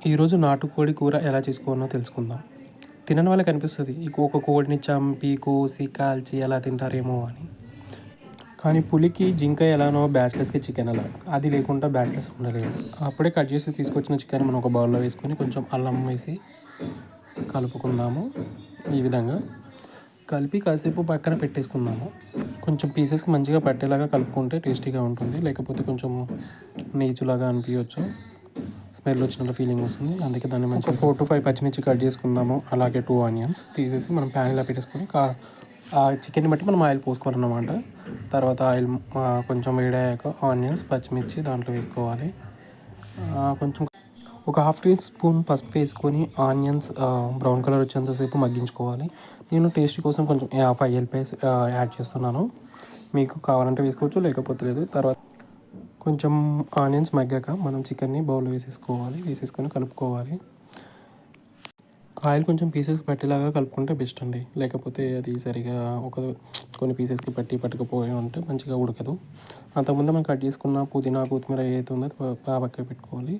ఈరోజు నాటుకోడి కూర ఎలా చేసుకోవాలో తెలుసుకుందాం. తినని వాళ్ళకి అనిపిస్తుంది ఒక కోడిని చంపి కోసి కాల్చి ఎలా తింటారేమో అని. కానీ పులికి జింక ఎలానో బ్యాచిలర్స్కి చికెన్ అలా అది లేకుండా బ్యాచిలర్స్ ఉండలేరు. అప్పుడే కట్ చేసి తీసుకొచ్చిన చికెన్ మనం ఒక బౌల్లో వేసుకొని కొంచెం అల్లం వేసి కలుపుకుందాము. ఈ విధంగా కలిపి కాసేపు పక్కన పెట్టేసుకుందాము. కొంచెం పీసెస్కి మంచిగా పట్టేలాగా కలుపుకుంటే టేస్టీగా ఉంటుంది. లేకపోతే కొంచెం నీచులాగా అనిపించవచ్చు, స్మెల్ వచ్చినట్టు ఫీలింగ్ వస్తుంది. అందుకే దాన్ని మంచిగా 4 to 5 పచ్చిమిర్చి కట్ చేసుకుందాము. అలాగే 2 ఆనియన్స్ తీసేసి మనం ప్యాన్ ఇలా పెట్టేసుకొని ఆ చికెన్ని బట్టి మనం ఆయిల్ పోసుకోవాలన్నమాట. తర్వాత ఆయిల్ కొంచెం వేడయ్యాక ఆనియన్స్ పచ్చిమిర్చి దాంట్లో వేసుకోవాలి. కొంచెం ఒక 1/2 టీ స్పూన్ పసుపు వేసుకొని ఆనియన్స్ బ్రౌన్ కలర్ వచ్చేంతసేపు మగ్గించుకోవాలి. నేను టేస్ట్ కోసం కొంచెం 5 ఎల్లిపాయస్ యాడ్ చేస్తున్నాను. మీకు కావాలంటే వేసుకోవచ్చు, లేకపోతే లేదు. తర్వాత కొంచెం ఆనియన్స్ మగ్గాక మనం చికెన్ని బౌల్లో వేసేసుకొని కలుపుకోవాలి. ఆయిల్ కొంచెం పీసెస్కి పట్టేలాగా కలుపుకుంటే బెస్ట్ అండి. లేకపోతే అది సరిగా కొన్ని పీసెస్కి పట్టకపోయి ఉంటే మంచిగా ఉడకదు. అంతకుముందు మనం కట్ చేసుకున్న పుదీనా కొత్తిమీర ఏదైతే ఉందో పక్కకి పెట్టుకోవాలి.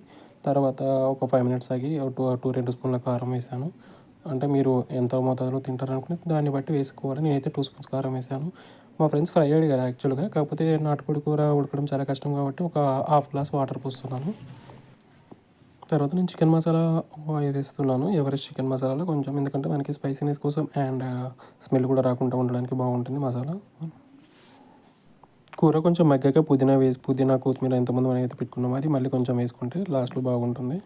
తర్వాత ఒక 5 మినిట్స్ ఆగి 2 స్పూన్ల కారం వేసాను. అంటే మీరు ఎంత మోతాదులో తింటారనుకుంటే దాన్ని బట్టి వేసుకోవాలి. నేనైతే 2 స్పూన్స్ కారం వేసాను. మా ఫ్రెండ్స్ ఫ్రై అడిగారు యాక్చువల్గా. కాకపోతే నాటుకోడి కూర ఉడకడం చాలా కష్టం కాబట్టి ఒక హాఫ్ గ్లాస్ వాటర్ పోస్తున్నాను. తర్వాత నేను చికెన్ మసాలా వేస్తున్నాను. ఎవరెస్ట్ చికెన్ మసాలాలో కొంచెం, ఎందుకంటే మనకి స్పైసీనెస్ కోసం అండ్ స్మెల్ కూడా రాకుండా ఉండడానికి బాగుంటుంది మసాలా. కూర కొంచెం మగ్గాక పుదీనా కొత్తిమీర ఎంతమంది మనం అయితే పెట్టుకున్నామో అది మళ్ళీ కొంచెం వేసుకుంటే లాస్ట్లో బాగుంటుంది.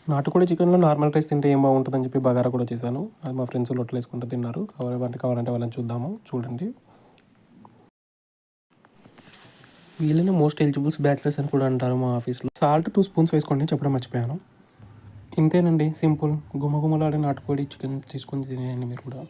నాటుకోడి చికెన్లో నార్మల్ రైస్ తింటే ఏం బాగుంటుందని చెప్పి బగారా కూడా చేశాను. అది మా ఫ్రెండ్స్ లొట్టలు వేసుకుంటూ తిన్నారు. కావాలంటే వాళ్ళని చూడండి. వీళ్ళని మోస్ట్ ఎలిజిబుల్స్ బ్యాచిలర్స్ అని కూడా అంటారు మా ఆఫీస్లో. సాల్ట్ 2 స్పూన్స్ వేసుకోండి, చెప్పడం మర్చిపోయాను. ఇంతేనండి, సింపుల్ గుమగుమలాడే నాటుకోడి చికెన్ తీసుకొని తినేయండి మీరు కూడా.